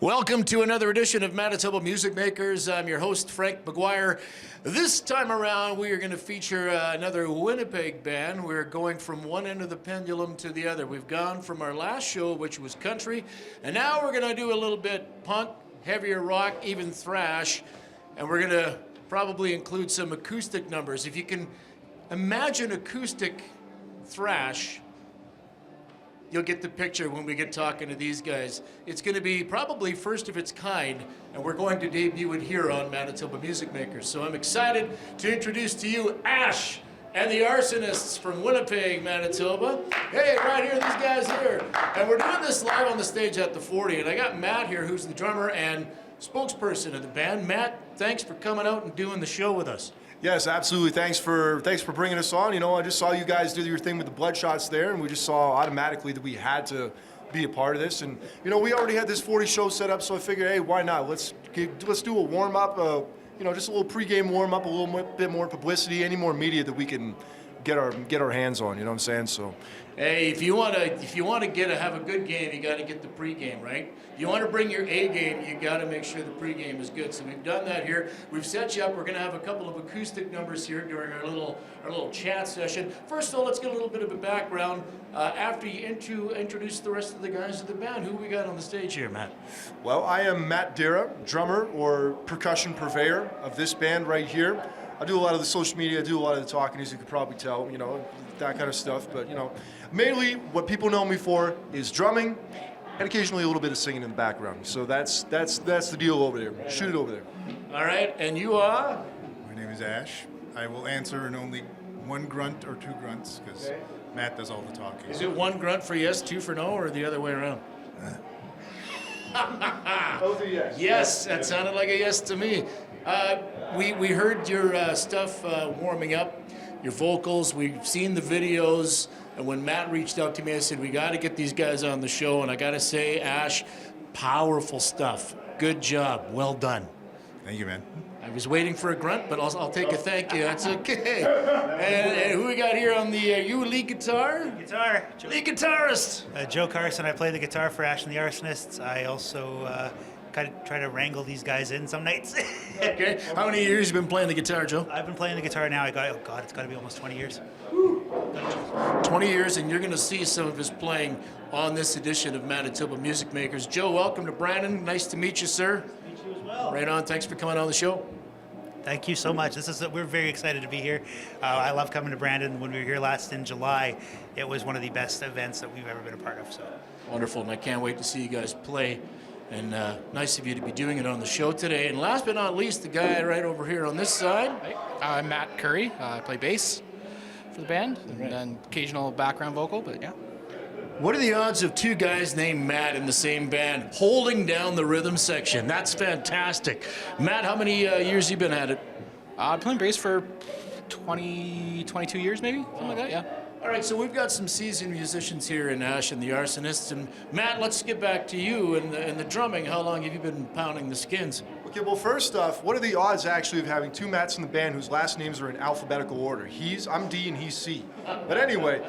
Welcome to another edition of Manitoba Music Makers. I'm your host, Frank McGwire. This time around, we are going to feature another Winnipeg band. We're going from one end of the pendulum to the other. We've gone from our last show, which was country, and now we're going to do a little bit punk, heavier rock, even thrash, and we're going to probably include some acoustic numbers. If you can imagine acoustic thrash, you'll get the picture when we get talking to these guys. It's going to be probably first of its kind, and we're going to debut it here on Manitoba Music Makers. So I'm excited to introduce to you Ash and the Arsonists from Winnipeg, Manitoba. Hey, right here, these guys here. And we're doing this live on the stage at the 40, and I got Matt here, who's the drummer and spokesperson of the band. Matt, thanks for coming out and doing the show with us. Yes, absolutely. Thanks for bringing us on. You know, I just saw you guys do your thing with the Bloodshots there, and we just saw automatically that we had to be a part of this. And you know, we already had this 40 show set up, so I figured, hey, why not? Let's do a warm up. You know, just a little pregame warm up, a little bit more publicity, any more media that we can get our hands on. You know what I'm saying? So. Hey, if you want to have a good game, you got to get the pregame, right? You want to bring your A game, you got to make sure the pregame is good. So we've done that here. We've set you up. We're going to have a couple of acoustic numbers here during our little chat session. First of all, let's get a little bit of a background. After you introduce the rest of the guys of the band, who we got on the stage here, Matt? Well, I am Matt Dira, drummer or percussion purveyor of this band right here. I do a lot of the social media, I do a lot of the talking, as you could probably tell, you know, that kind of stuff. But, you know, mainly what people know me for is drumming and occasionally a little bit of singing in the background. So that's the deal over there. Shoot it over there. All right, and you are? My name is Ash. I will answer in only one grunt or two grunts because Matt does all the talking. Is it one grunt for yes, two for no, or the other way around? Both are yes. Yes, that sounded like a yes to me. We heard your stuff warming up, your vocals. We've seen the videos, and when Matt reached out to me, I said, we got to get these guys on the show, and I got to say, Ash, powerful stuff. Good job. Well done. Thank you, man. I was waiting for a grunt, but I'll take a thank you. That's okay. And who we got here on the, you lead guitar? Guitar. Lead guitarist. Joe Carson. I play the guitar for Ash and the Arsonists. I also kind of try to wrangle these guys in some nights. Okay. How many years have you been playing the guitar, Joe? I've been playing the guitar now. Oh God, it's got to be almost 20 years. 20 years, and you're going to see some of his playing on this edition of Manitoba Music Makers. Joe, welcome to Brandon. Nice to meet you, sir. Meet you as well. Right on. Thanks for coming on the show. Thank you so much. We're very excited to be here. I love coming to Brandon. When we were here last in July, it was one of the best events that we've ever been a part of. So wonderful, and I can't wait to see you guys play. And nice of you to be doing it on the show today. And last but not least, the guy right over here on this side. Hi, I'm Matt Curry. I play bass for the band, and then occasional background vocal, but yeah. What are the odds of two guys named Matt in the same band holding down the rhythm section? That's fantastic. Matt, how many years you been at it? I've been playing bass for 22 years maybe, something like that, yeah. All right, so we've got some seasoned musicians here in Ash and the Arsonists. And Matt, let's get back to you and the drumming. How long have you been pounding the skins? Okay, well, first off, what are the odds actually of having two Matts in the band whose last names are in alphabetical order? I'm D and he's C. But anyway,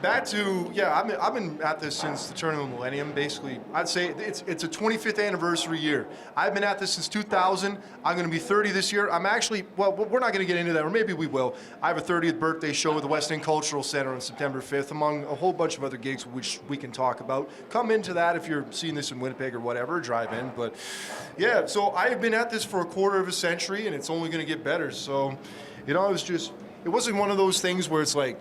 back to, I've been at this since the turn of the millennium, basically. I'd say it's a 25th anniversary year. I've been at this since 2000. I'm going to be 30 this year. I'm actually, well, we're not going to get into that, or maybe we will. I have a 30th birthday show at the West End Cultural Center on September 5th, among a whole bunch of other gigs which we can talk about. Come into that if you're seeing this in Winnipeg or whatever, drive in. But yeah, so I've been at this for a quarter of a century, and it's only going to get better. So, you know, it wasn't one of those things where it's like,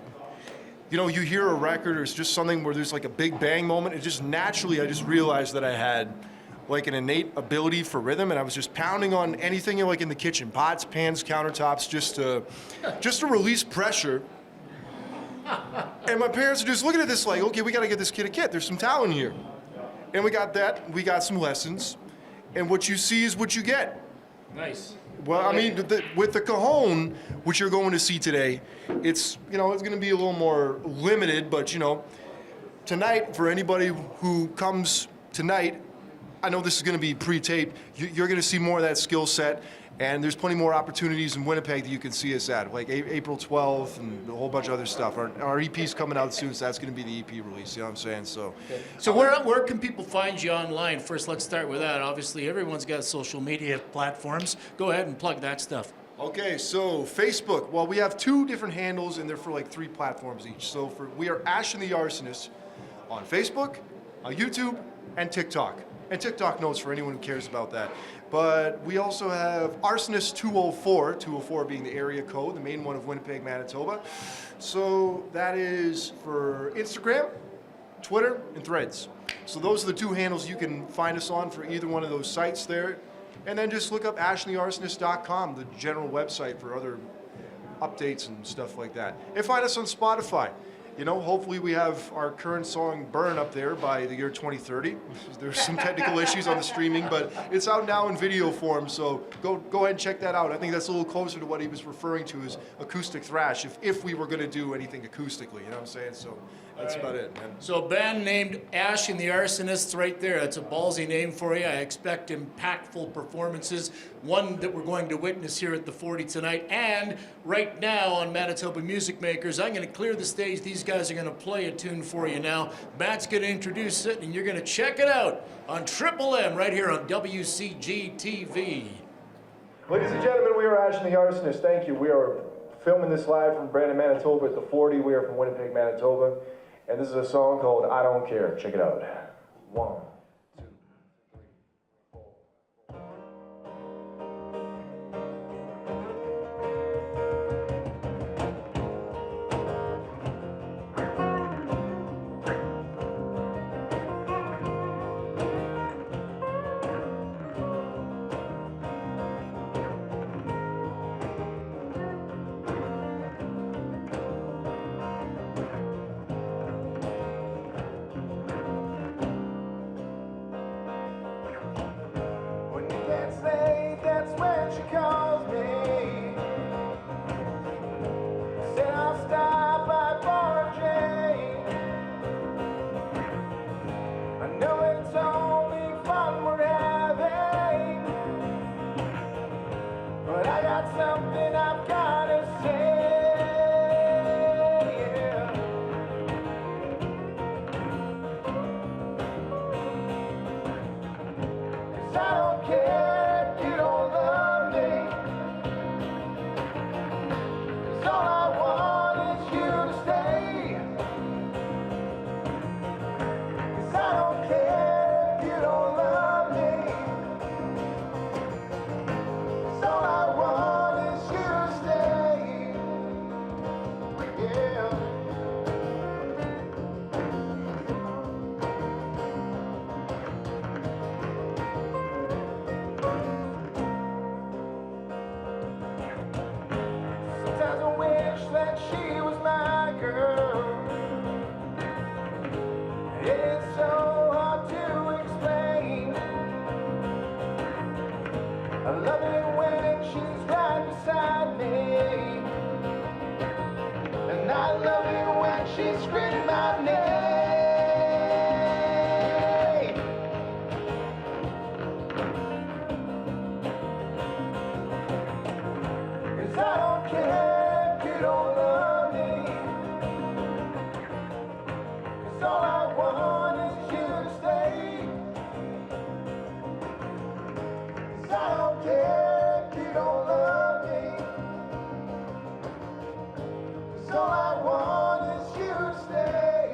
you know, you hear a record or it's just something where there's like a big bang moment. It just naturally, I just realized that I had like an innate ability for rhythm, and I was just pounding on anything like in the kitchen, pots, pans, countertops, just to release pressure. And my parents are just looking at this like, okay, we got to get this kid a kit. There's some talent here. And we got that. We got some lessons. And what you see is what you get. Nice. Well, I mean, with the cajon, which you're going to see today, it's going to be a little more limited, but, you know, tonight, for anybody who comes tonight, I know this is going to be pre-taped. You're going to see more of that skill set, and there's plenty more opportunities in Winnipeg that you can see us at, like April 12th and a whole bunch of other stuff. Our EP's coming out soon, so that's going to be the EP release. You know what I'm saying? So where can people find you online? First, let's start with that. Obviously, everyone's got social media platforms. Go ahead and plug that stuff. Okay, so Facebook. Well, we have 2 different handles, and they're for like 3 platforms each. So we are Ash and the Arsonists on Facebook, on YouTube, and TikTok. And TikTok knows for anyone who cares about that. But we also have Arsonist 204, 204 being the area code, the main one of Winnipeg, Manitoba. So that is for Instagram, Twitter, and Threads. So those are the 2 handles you can find us on for either one of those sites there. And then just look up ashandthearsonist.com, the general website for other updates and stuff like that. And find us on Spotify. You know, hopefully we have our current song Burn up there by the year 2030. There's some technical issues on the streaming, but it's out now in video form, so go ahead and check that out. I think that's a little closer to what he was referring to as acoustic thrash, if we were going to do anything acoustically, you know what I'm saying? So that's about it, man. So a band named Ash and the Arsonists right there. That's a ballsy name for you. I expect impactful performances, one that we're going to witness here at the 40 tonight. And right now on Manitoba Music Makers, I'm going to clear the stage. These guys are going to play a tune for you now. Matt's going to introduce it, and you're going to check it out on Triple M right here on WCG TV. Ladies and gentlemen, we are Ash and the Arsonists. Thank you. We are filming this live from Brandon, Manitoba at the 40. We are from Winnipeg, Manitoba. And this is a song called I Don't Care. Check it out. 1. Something I've gotta say, yeah. 'Cause I don't care if you don't love me, 'cause all I want is you to stay. 'Cause I don't care if you don't love me, 'cause all I want that she was my girl. It's so hard to explain. I love it when she's right beside me, and I love it when she's screaming my name. 'Cause I don't care if you don't love me, 'cause all I want is you to stay. 'Cause I don't care if you don't love me, 'cause all I want is you to stay.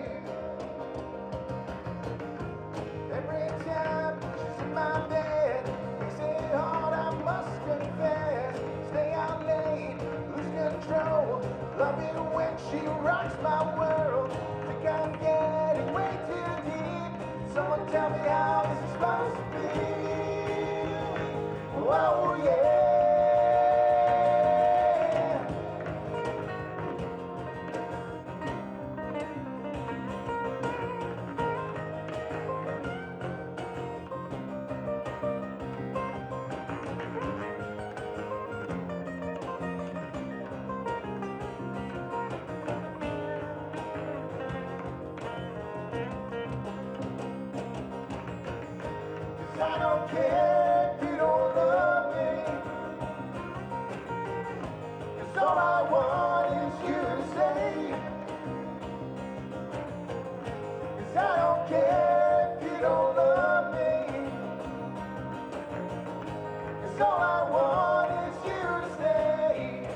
Every time she's in my bed, makes it hard, I must confess. Stay out late, lose control. Love it when she rocks my world. Think I'm getting way too deep. Someone tell me how this is supposed to be. Oh yeah. don't care if you don't love me. 'Cause all I want is you to stay. 'Cause I don't care if you don't love me. 'Cause all I want is you to stay.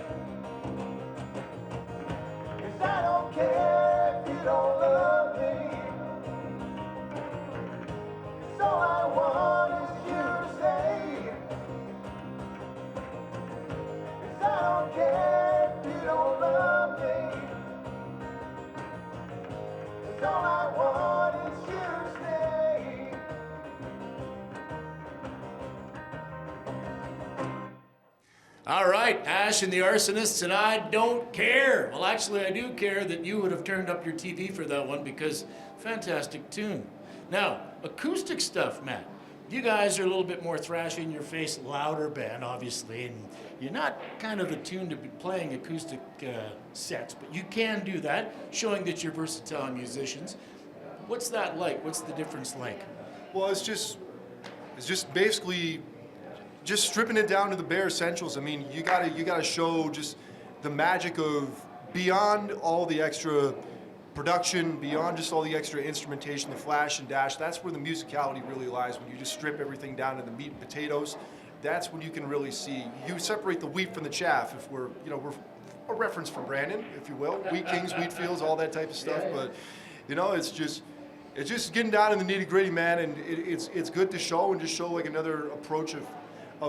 'Cause I don't care if you don't love me. 'Cause all I want is you to stay. 'Cause I don't care if you don't love me. 'Cause all I want is you to stay. All right, Ash and the Arsonists, and I don't care. Well, actually, I do care that you would have turned up your TV for that one because fantastic tune. Now, acoustic stuff, Matt. You guys are a little bit more thrashy in your face, louder band, obviously, and you're not kind of attuned to be playing acoustic sets, but you can do that, showing that you're versatile musicians. What's that like? What's the difference like? Well, it's just basically just stripping it down to the bare essentials. I mean, you gotta show just the magic of beyond all the extra production, beyond just all the extra instrumentation, the flash and dash. That's where the musicality really lies. When you just strip everything down to the meat and potatoes, that's when you can really see. You separate the wheat from the chaff. If we're a reference for Brandon, if you will, wheat kings, wheat fields, all that type of stuff. But it's just getting down in the nitty gritty, man. And it's good to show and just show like another approach of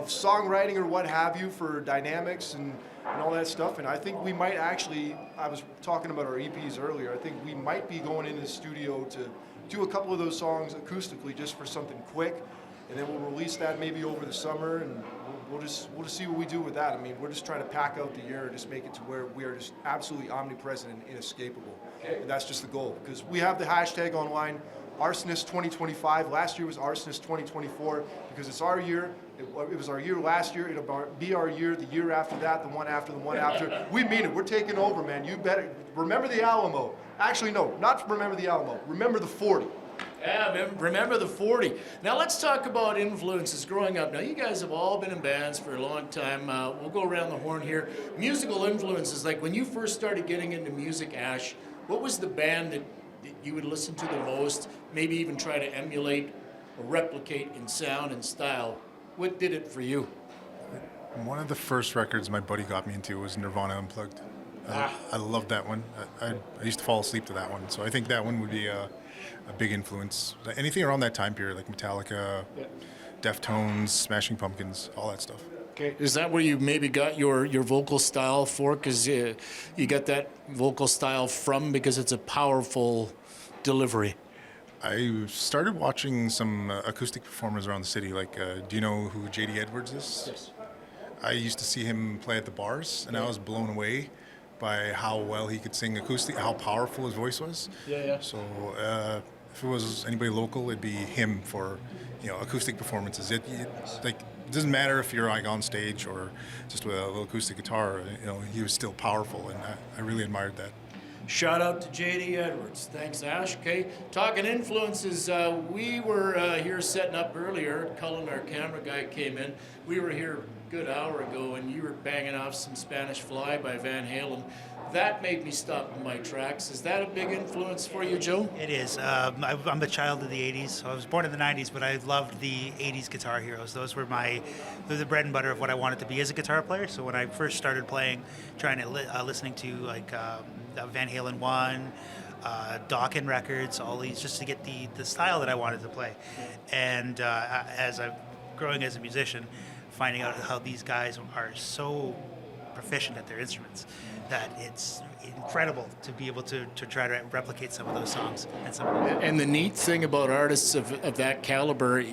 songwriting or what have you for dynamics and all that stuff. And I think we might actually, I was talking about our EPs earlier, I think we might be going into the studio to do a couple of those songs acoustically just for something quick. And then we'll release that maybe over the summer, and we'll just see what we do with that. I mean, we're just trying to pack out the year and just make it to where we are just absolutely omnipresent and inescapable. And that's just the goal, because we have the hashtag online, Arsonists 2025. Last year was Arsonists 2024 because it's our year. It was our year last year. It'll be our year the year after that, the one after, the one after. We mean it. We're taking over, man. You better remember the Alamo. Actually, no, not remember the Alamo. Remember the 40. Yeah, remember the 40. Now let's talk about influences growing up. Now you guys have all been in bands for a long time. We'll go around the horn here. Musical influences, like when you first started getting into music, Ash, what was the band that you would listen to the most, maybe even try to emulate or replicate in sound and style? What did it for you? One of the first records my buddy got me into was Nirvana Unplugged. I loved that one. I used to fall asleep to that one, so I think that one would be a big influence. Anything around that time period, like Metallica, Deftones, Smashing Pumpkins, all that stuff. Okay, is that where you maybe got your vocal style for? Because you got that vocal style from because it's a powerful delivery. I started watching some acoustic performers around the city. Like, do you know who J.D. Edwards is? Yes. I used to see him play at the bars, and I was blown away by how well he could sing acoustic, how powerful his voice was. Yeah. So if it was anybody local, it'd be him for acoustic performances. It doesn't matter if you're like on stage or just with a little acoustic guitar. He was still powerful, and I really admired that. Shout out to J.D. Edwards. Thanks, Ash. Okay, talking influences, we were here setting up earlier. Cullen, our camera guy, came in. We were here a good hour ago, and you were banging off some Spanish Fly by Van Halen. That made me stop in my tracks. Is that a big influence for you, Joe? It is. I'm a child of the 80s. So I was born in the 90s, but I loved the 80s guitar heroes. Those were the bread and butter of what I wanted to be as a guitar player. So when I first started playing, listening to like Van Halen 1, Dokken records, all these, just to get the style that I wanted to play. And as I'm growing as a musician, finding out how these guys are so proficient at their instruments that it's incredible to be able to try to replicate some of those songs. And the neat thing about artists of that caliber,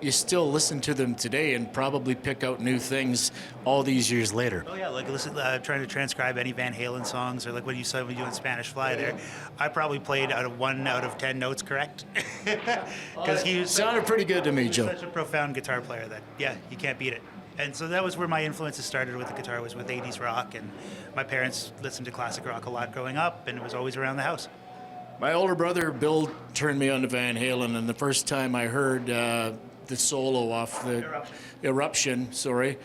you still listen to them today and probably pick out new things all these years later. Oh yeah, like trying to transcribe any Van Halen songs, or like what you said when you doing Spanish Fly there. I probably played 1 out of 10 notes correct. Because he sounded pretty good to me, Joe. Such a profound guitar player that you can't beat it. And so that was where my influences started with the guitar, was with 80s rock, and my parents listened to classic rock a lot growing up, and it was always around the house. My older brother, Bill, turned me on to Van Halen, and the first time I heard the solo off the Eruption, sorry.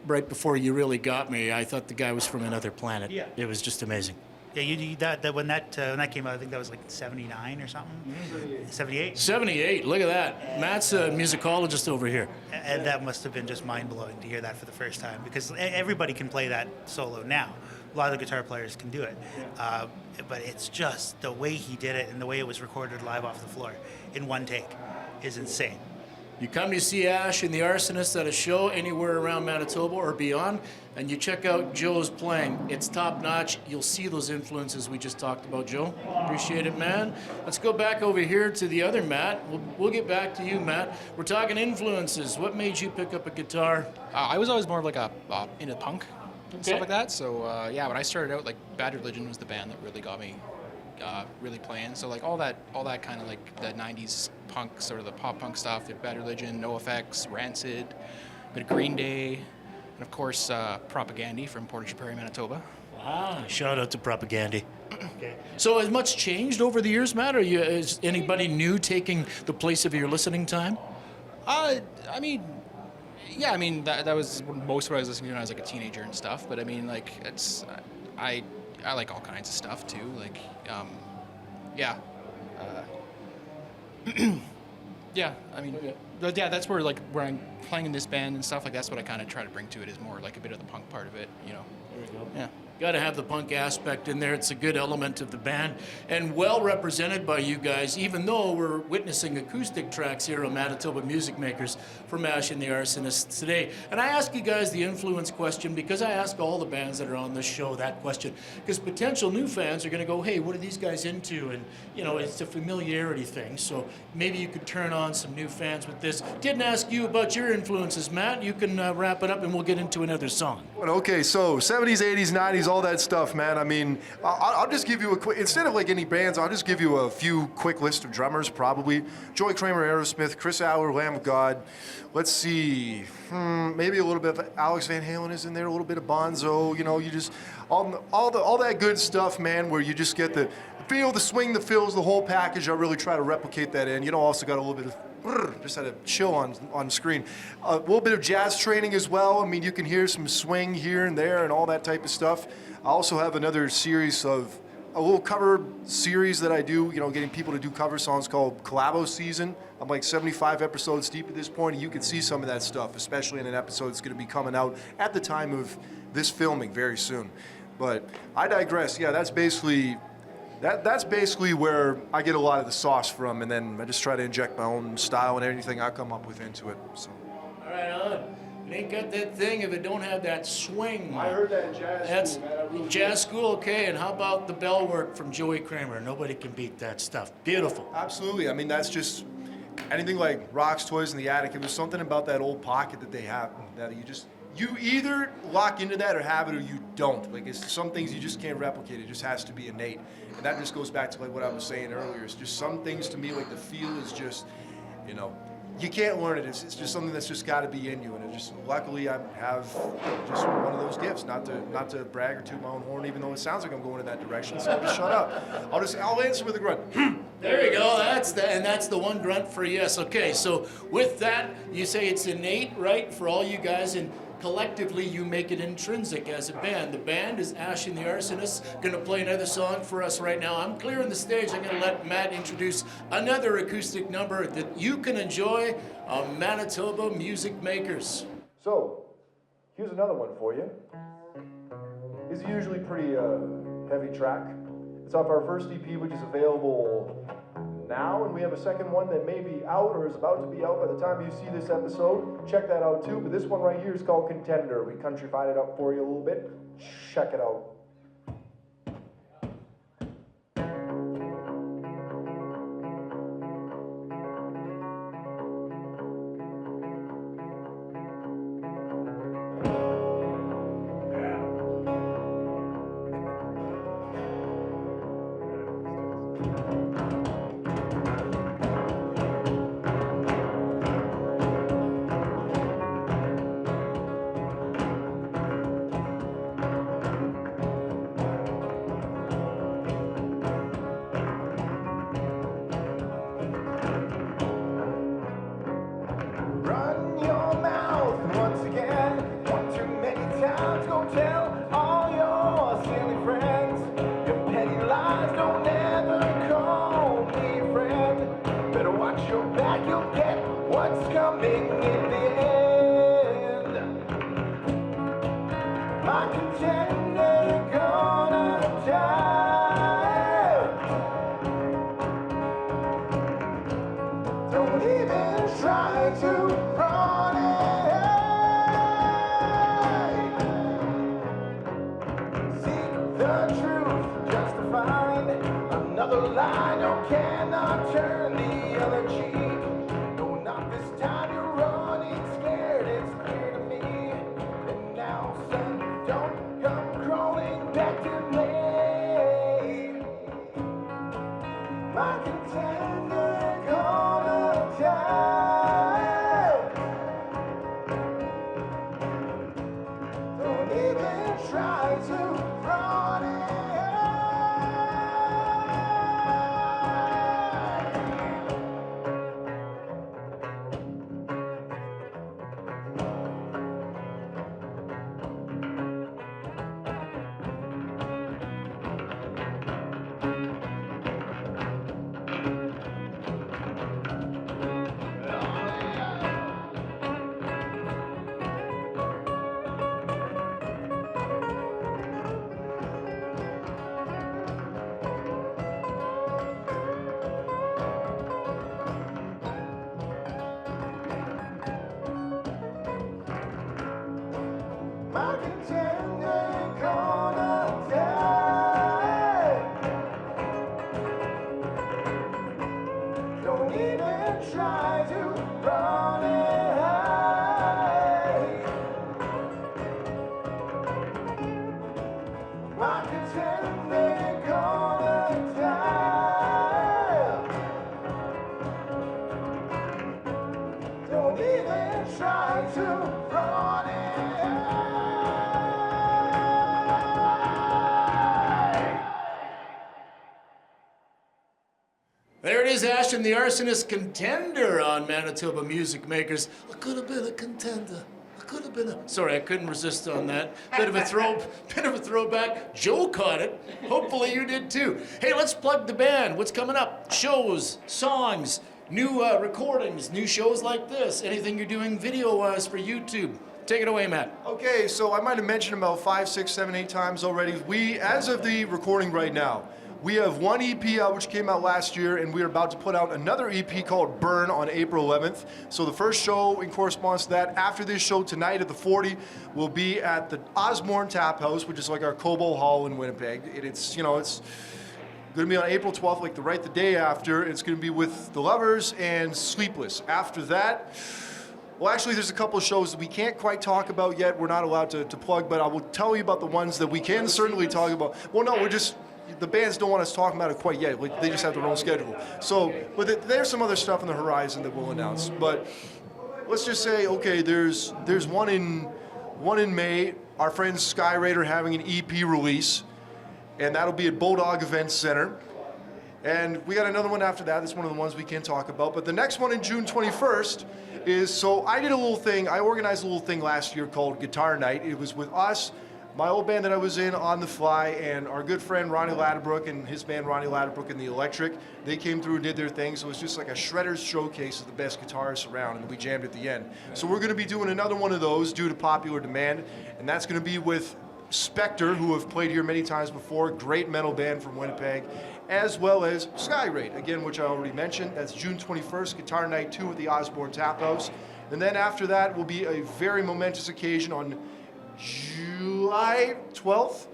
Right before you really got me, I thought the guy was from another planet. Yeah. It was just amazing. Yeah, when that came out, I think that was like 79 or something. 78. 78, look at that. Matt's a musicologist over here. And that must have been just mind-blowing to hear that for the first time, because everybody can play that solo now. A lot of the guitar players can do it. But it's just the way he did it and the way it was recorded live off the floor in one take is insane. You come to see Ash and the Arsonists at a show anywhere around Manitoba or beyond, and you check out Joe's playing. It's top notch. You'll see those influences we just talked about, Joe. Appreciate it, man. Let's go back over here to the other Matt. We'll get back to you, Matt. We're talking influences. What made you pick up a guitar? I was always more of like a into punk and Okay. stuff like that. So yeah, when I started out, like Bad Religion was the band that really got me really playing. So like all that kind of like the '90s punk, sort of the pop punk stuff. Bad Religion, NoFX, Rancid, bit of Green Day, and of course Propagandy from Portage Prairie, Manitoba. Ah, shout out to Propagandy. Okay. So has much changed over the years, Matt? Is anybody new taking the place of your listening time? I mean, yeah, I mean that was most of what I was listening to when I was like a teenager and stuff. But I mean, like it's I like all kinds of stuff too. Like yeah, yeah. I mean, but yeah, that's where like where I'm playing in this band and stuff. Like that's what I kind of try to bring to it is more like a bit of the punk part of it. You know. There we go. Yeah. Got to have the punk aspect in there. It's a good element of the band and well represented by you guys, even though we're witnessing acoustic tracks here on Manitoba Music Makers from Ash and the Arsonists today. And I ask you guys the influence question because I ask all the bands that are on this show that question, because potential new fans are going to go, hey, what are these guys into? And, you know, it's a familiarity thing. So maybe you could turn on some new fans with this. Didn't ask you about your influences, Matt. You can wrap it up and we'll get into another song. Okay, so 70s, 80s, 90s, all that stuff, man. I mean, I'll just give you a quick, instead of like any bands, I'll just give you a few quick list of drummers, probably. Joey Kramer, Aerosmith, Chris Aller, Lamb of God. Let's see, maybe a little bit of Alex Van Halen is in there, a little bit of Bonzo, you know, you just, all that good stuff, man, where you just get the feel, the swing, the fills, the whole package. I really try to replicate that in. You know, also got a little bit of, just had a chill on screen. A little bit of jazz training as well. I mean, you can hear some swing here and there and all that type of stuff. I also have another series of, a little cover series that I do, you know, getting people to do cover songs called Collabo Season. I'm like 75 episodes deep at this point, and you can see some of that stuff, especially in an episode that's going to be coming out at the time of this filming very soon. But I digress. Yeah, that's basically where I get a lot of the sauce from, and then I just try to inject my own style and everything I come up with into it. So. All right, on. It ain't got that thing if it don't have that swing. I heard that in jazz school, man. I really jazz school, okay. And how about the bell work from Joey Kramer? Nobody can beat that stuff. Beautiful. Absolutely. I mean, that's just anything like Rocks, Toys in the Attic. It was something about that old pocket that they have that you either lock into that or have it or you don't. Like, it's some things you just can't replicate. It just has to be innate. And that just goes back to like what I was saying earlier. It's just some things to me, like the feel is just, you know, you can't learn it. It's just something that's just got to be in you. And it just, luckily, I have just one of those gifts. Not to brag or toot my own horn, even though it sounds like I'm going in that direction. So just shut up. I'll answer with a grunt. There you go. That's the one grunt for yes. Okay, so with that, you say it's innate, right, for all you guys, and collectively you make it intrinsic as a band. The band is Ash and the Arsonists. Going to play another song for us right now. I'm clearing the stage. I'm going to let Matt introduce another acoustic number that you can enjoy on Manitoba Music Makers. So, here's another one for you. It's usually pretty heavy track. It's off our first EP, which is available now, and we have a second one that may be out or is about to be out by the time you see this episode. Check that out too, but this one right here is called Contender. We countryfied it up for you a little bit. Check it out. My contender gonna die. Don't even try to run it. Seek the truth just to find another lie. No, cannot turn the other cheek. No, not this time. You're running scared. It's clear to me. And now, son, don't come crawling back to me. My contender gonna die. Don't even try to run it. My contender gonna die. Don't even try to run and hide. My contender gonna die. Don't even try to run and hide. There it is, Ashton, the Arsonist contender on Manitoba Music Makers. I could have been a contender. I could have been a... Sorry, I couldn't resist on that. Bit of a throwback. Joe caught it. Hopefully you did too. Hey, let's plug the band. What's coming up? Shows, songs, new recordings, new shows like this. Anything you're doing video-wise for YouTube. Take it away, Matt. Okay, so I might have mentioned about 5, 6, 7, 8 times already. We, as of the recording right now, we have one EP out which came out last year, and we are about to put out another EP called Burn on April 11th. So the first show in correspondence to that, after this show tonight at the 40, will be at the Osborne Tap House, which is like our Cobo Hall in Winnipeg. It's going to be on April 12th, like the day after. It's going to be with The Lovers and Sleepless. After that, well, actually, there's a couple of shows that we can't quite talk about yet. We're not allowed to plug, but I will tell you about the ones that we can certainly talk about. Well, no, the bands don't want us talking about it quite yet. They just have their own schedule. So, but there's some other stuff on the horizon that we'll announce. But let's just say, okay, there's one in May. Our friends Sky Raider having an EP release, and that'll be at Bulldog Events Center. And we got another one after that. That's one of the ones we can't talk about. But the next one in June 21st is, so I did a little thing. I organized a little thing last year called Guitar Night. It was with us, my old band that I was in, On the Fly, and our good friend Ronnie Ladderbrook and his band Ronnie Ladderbrook and the Electric. They came through and did their thing, so it was just like a shredder's showcase of the best guitarists around, and we jammed at the end. So we're going to be doing another one of those due to popular demand, and that's going to be with Spectre, who have played here many times before, great metal band from Winnipeg, as well as Sky Raid, again, which I already mentioned. That's June 21st, Guitar Night 2 at the Osborne Tap House. And then after that will be a very momentous occasion on July 12th?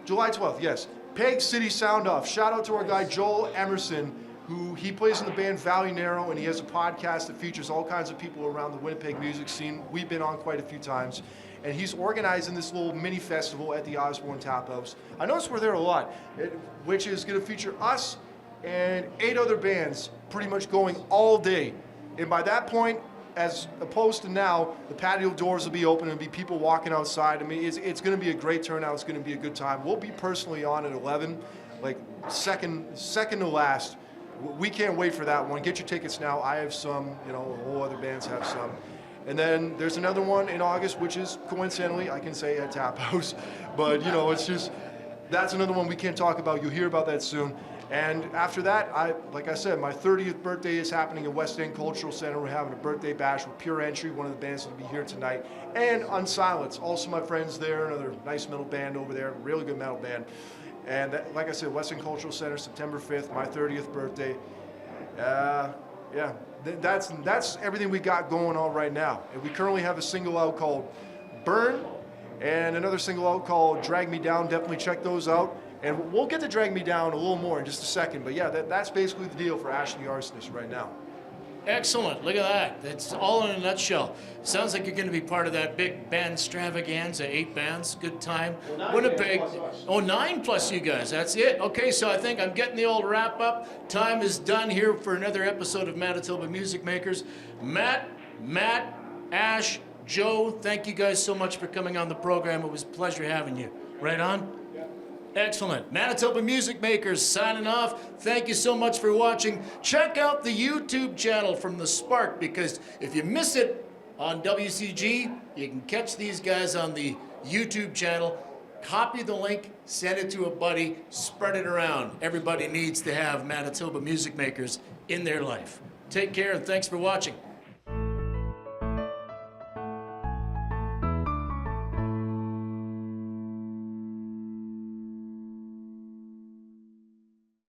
July 12th, yes. Peg City Sound Off. Shout out to our guy Joel Emerson, who he plays in the band Valley Narrow, and he has a podcast that features all kinds of people around the Winnipeg music scene. We've been on quite a few times. And he's organizing this little mini festival at the Osborne Tap House. I noticed we're there a lot, which is going to feature us and 8 other bands pretty much going all day. And by that point, as opposed to now, the patio doors will be open and be people walking outside. I mean, it's going to be a great turnout. It's going to be a good time. We'll be personally on at 11, like second to last. We can't wait for that one. Get your tickets now. I have some, all other bands have some. And then there's another one in August, which is coincidentally, I can say at Tap House, but it's just, that's another one we can't talk about. You'll hear about that soon. And after that, like I said, my 30th birthday is happening at West End Cultural Center. We're having a birthday bash with Pure Entry, one of the bands that'll be here tonight, and Unsilenced, also my friends there, another nice metal band over there, really good metal band. And like I said, West End Cultural Center, September 5th, my 30th birthday. Yeah, that's everything we got going on right now. And we currently have a single out called Burn and another single out called Drag Me Down. Definitely check those out. And we'll get to Drag Me Down a little more in just a second. But yeah, that's basically the deal for Ash and the Arsonists right now. Excellent. Look at that. That's all in a nutshell. Sounds like you're going to be part of that big band extravaganza, 8 bands. Good time. Winnipeg. Oh, 9 plus you guys. That's it. Okay, so I think I'm getting the old wrap up. Time is done here for another episode of Manitoba Music Makers. Matt, Ash, Joe, thank you guys so much for coming on the program. It was a pleasure having you. Right on? Excellent. Manitoba Music Makers signing off. Thank you so much for watching. Check out the YouTube channel from The Spark, because if you miss it on WCG, you can catch these guys on the YouTube channel. Copy the link, send it to a buddy, spread it around. Everybody needs to have Manitoba Music Makers in their life. Take care and thanks for watching.